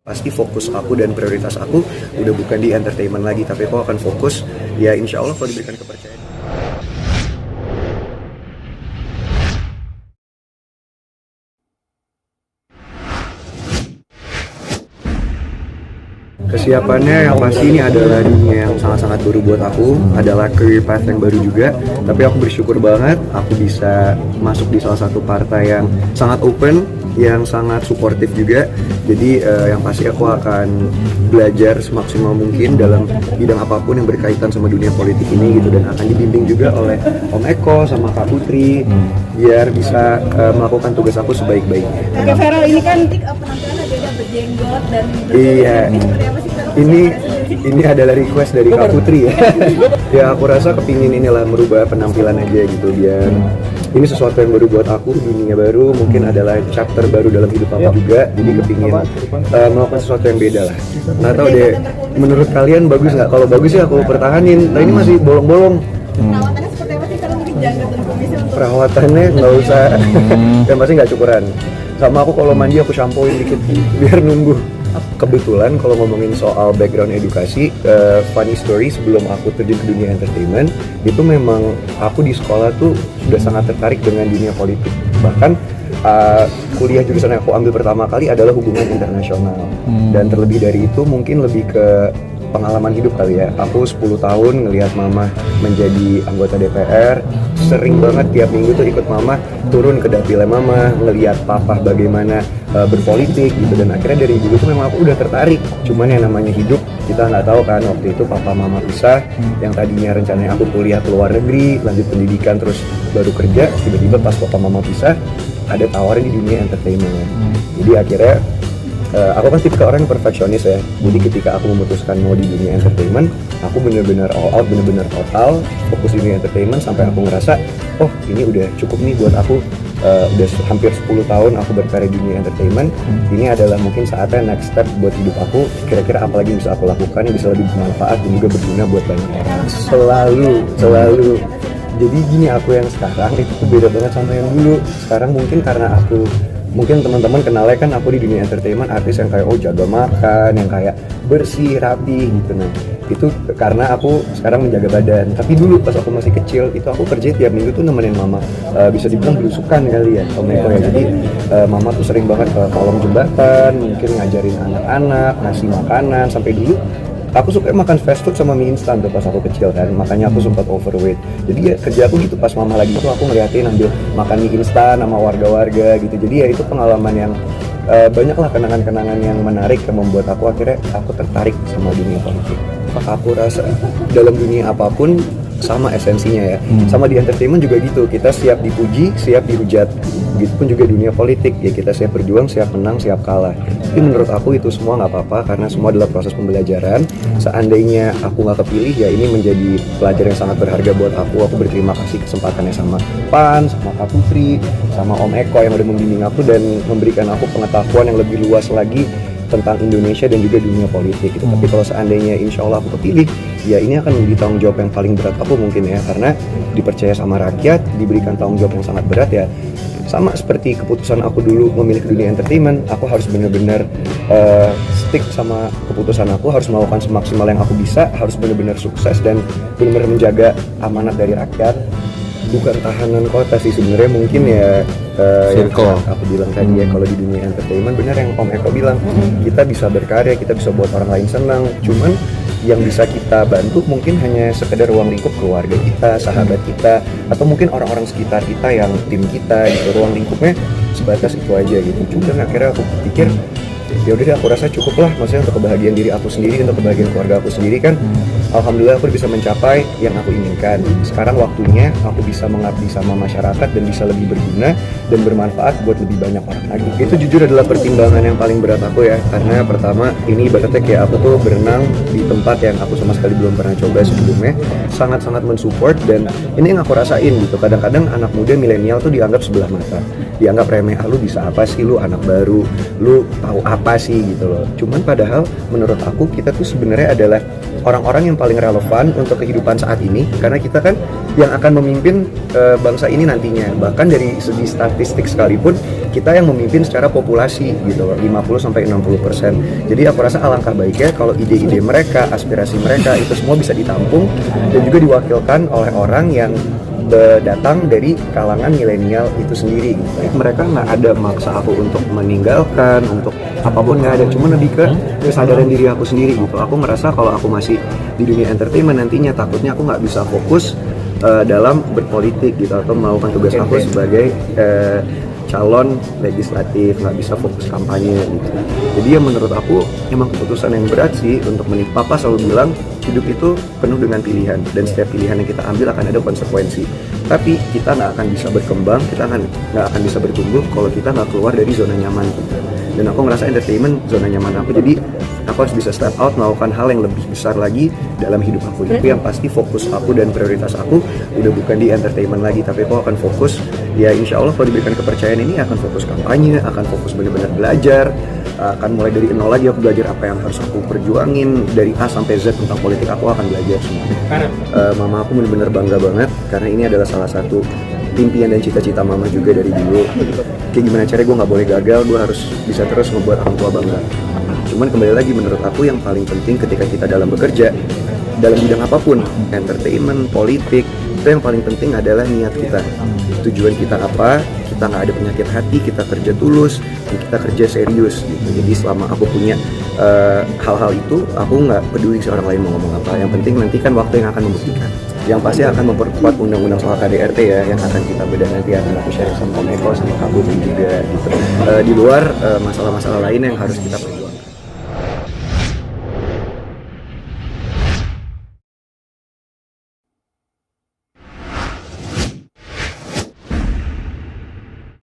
Pasti fokus aku dan prioritas aku udah bukan di entertainment lagi, tapi aku akan fokus ya insya Allah kalau diberikan kepercayaan. Kesiapannya yang pasti ini adalah dunia yang sangat-sangat baru buat aku, adalah career path yang baru juga. Tapi aku bersyukur banget aku bisa masuk di salah satu partai yang sangat open, yang sangat suportif juga. Jadi yang pasti aku akan belajar semaksimal mungkin dalam bidang apapun yang berkaitan sama dunia politik ini gitu, dan akan dibimbing juga oleh Om Eko sama Kak Putri biar bisa melakukan tugas aku sebaik-baiknya. Oke, Feral, ini kan penampilannya beda, berjenggot dan Iya. seperti apa sih Feral? Ini adalah request dari Kak Putri ya. Ya aku rasa kepingin inilah merubah penampilan aja gitu, biar ini sesuatu yang baru buat aku, dunia baru, mungkin adalah chapter baru dalam hidup aku juga. Jadi kepingin melakukan sesuatu yang beda lah. Nggak tahu deh, menurut kalian bagus nggak? Kalau bagus ya aku pertahanin. Nah ini masih bolong-bolong. Perawatannya seperti apa sih Feral, mungkin janggut dan kumisnya untuk Perawatannya nggak usah, yang pasti nggak cukuran. Sama aku kalau mandi aku shampooin dikit biar numbuh. Kebetulan kalau ngomongin soal background edukasi, funny story, sebelum aku terjun ke dunia entertainment, itu memang aku di sekolah tuh sudah sangat tertarik dengan dunia politik. Bahkan kuliah jurusan yang aku ambil pertama kali adalah hubungan internasional. Dan terlebih dari itu mungkin lebih ke pengalaman hidup kali ya. Aku 10 tahun ngelihat mama menjadi anggota DPR, sering banget tiap minggu tuh ikut mama turun ke dapilnya mama, ngelihat papa bagaimana berpolitik gitu, dan akhirnya dari dulu tuh memang aku udah tertarik. Cuman yang namanya hidup kita nggak tahu kan, waktu itu papa mama pisah, yang tadinya rencananya aku kuliah ke luar negeri, lanjut pendidikan terus baru kerja, tiba-tiba pas papa mama pisah ada tawaran di dunia entertainment. Jadi akhirnya aku kan tipe orang yang perfeksionis ya. Jadi ketika aku memutuskan mau di dunia entertainment, aku bener-bener all out, bener-bener total fokus di dunia entertainment sampai aku ngerasa, oh ini udah cukup nih buat aku. Udah hampir 10 tahun aku berkarya di dunia entertainment. Ini adalah mungkin saatnya next step buat hidup aku. Kira-kira apa lagi yang bisa aku lakukan yang bisa lebih bermanfaat dan juga berguna buat banyak orang. Selalu. Jadi gini, aku yang sekarang itu tuh beda banget sama yang dulu. Sekarang mungkin teman-teman kenalnya kan aku di dunia entertainment artis yang kayak jaga makan, yang kayak bersih, rapi gitu. Nah itu karena aku sekarang menjaga badan. Tapi dulu pas aku masih kecil itu aku kerja tiap minggu tuh nemenin mama, bisa dibilang belusukan kali ya Om Eko ya. Jadi mama tuh sering banget ke kolong jembatan, mungkin ngajarin anak-anak, ngasih makanan. Sampai dulu aku suka makan fast food sama mie instan tuh pas aku kecil kan, makanya aku sempat overweight. Jadi ya kerja aku gitu, pas mama lagi itu aku ngeliatin ambil makan mie instan sama warga-warga gitu. Jadi ya itu pengalaman yang banyaklah kenangan-kenangan yang menarik yang membuat aku akhirnya aku tertarik sama dunia politik. Aku rasa dalam dunia apapun sama esensinya ya. Sama di entertainment juga gitu, kita siap dipuji, siap dihujat. Begitupun juga dunia politik, ya kita siap berjuang, siap menang, siap kalah. Tapi menurut aku itu semua nggak apa-apa, karena semua adalah proses pembelajaran. Seandainya aku nggak kepilih, ya ini menjadi pelajaran yang sangat berharga buat aku. Aku berterima kasih kesempatannya sama Pan, sama Kak Putri, sama Om Eko yang udah membimbing aku dan memberikan aku pengetahuan yang lebih luas lagi tentang Indonesia dan juga dunia politik gitu. Tapi kalau seandainya insya Allah aku kepilih, ya ini akan menjadi tanggung jawab yang paling berat aku mungkin ya, karena dipercaya sama rakyat, diberikan tanggung jawab yang sangat berat ya. Sama seperti keputusan aku dulu memilih dunia entertainment, aku harus benar-benar stick sama keputusan aku, harus melakukan semaksimal yang aku bisa, harus benar-benar sukses dan benar-benar menjaga amanat dari rakyat. Bukan tahanan kota sih sebenarnya, mungkin ya yang aku bilang tadi ya, kalau di dunia entertainment benar yang Om Eko bilang, kita bisa berkarya, kita bisa buat orang lain senang. Cuman yang bisa kita bantu mungkin hanya sekedar ruang lingkup keluarga kita, sahabat kita, atau mungkin orang-orang sekitar kita yang tim kita gitu. Ruang lingkupnya sebatas itu aja gitu. Cuman akhirnya aku pikir ya udah deh, aku rasa cukup lah, maksudnya untuk kebahagiaan diri aku sendiri, untuk kebahagiaan keluarga aku sendiri kan. Alhamdulillah aku bisa mencapai yang aku inginkan. Sekarang waktunya aku bisa mengabdi sama masyarakat dan bisa lebih berguna dan bermanfaat buat lebih banyak orang lagi. Itu jujur adalah pertimbangan yang paling berat aku ya, karena pertama ini ibaratnya kayak aku tuh berenang di tempat yang aku sama sekali belum pernah coba sebelumnya. Sangat-sangat mensupport, dan ini yang aku rasain gitu. Kadang-kadang anak muda milenial tuh dianggap sebelah mata, dianggap remeh. Lu bisa apa sih, lu anak baru, lu tahu apa apa sih gitu loh. Cuman padahal menurut aku kita tuh sebenarnya adalah orang-orang yang paling relevan untuk kehidupan saat ini, karena kita kan yang akan memimpin bangsa ini nantinya. Bahkan dari segi statistik sekalipun kita yang memimpin secara populasi gitu loh, 50-60%. Jadi aku rasa alangkah baiknya kalau ide-ide mereka, aspirasi mereka itu semua bisa ditampung dan juga diwakilkan oleh orang yang datang dari kalangan milenial itu sendiri gitu. Mereka nggak ada maksa aku untuk meninggalkan, untuk apapun, nggak ada, cuma lebih ke kesadaran diri aku sendiri gitu. Aku merasa kalau aku masih di dunia entertainment nantinya takutnya aku nggak bisa fokus dalam berpolitik gitu, atau melakukan tugas aku sebagai calon legislatif, nggak bisa fokus kampanye gitu. Jadi ya menurut aku emang keputusan yang berat sih untuk menikah. Papa selalu bilang hidup itu penuh dengan pilihan, dan setiap pilihan yang kita ambil akan ada konsekuensi. Tapi kita nggak akan bisa berkembang, kita nggak akan bisa bertumbuh kalau kita nggak keluar dari zona nyaman kita. Dan aku ngerasa entertainment zona nyaman aku, jadi aku harus bisa step out, melakukan hal yang lebih besar lagi dalam hidup aku. Tapi yang pasti fokus aku dan prioritas aku udah bukan di entertainment lagi, tapi aku akan fokus, ya insya Allah kalau diberikan kepercayaan ini akan fokus kampanye, akan fokus benar-benar belajar, akan mulai dari nol lagi aku belajar apa yang harus aku perjuangin dari A sampai Z tentang politik. Aku akan belajar semua. Mama aku benar-benar bangga banget karena ini adalah salah satu impian dan cita-cita mama juga dari dulu. Kayak gimana caranya gue nggak boleh gagal, gue harus bisa terus membuat orang tua bangga. Cuman kembali lagi, menurut aku yang paling penting ketika kita dalam bekerja dalam bidang apapun, entertainment, politik, itu yang paling penting adalah niat kita, tujuan kita apa. Kita nggak ada penyakit hati, kita kerja tulus, dan kita kerja serius gitu. Jadi selama aku punya hal-hal itu, aku nggak peduli orang lain mau ngomong apa. Yang penting nanti kan waktu yang akan membuktikan. Yang pasti akan memperkuat undang-undang soal KDRT ya, yang akan kita bedah nanti, akan aku share sama Om Eko, sama Kak Budi juga gitu. Di luar masalah-masalah lain yang harus kita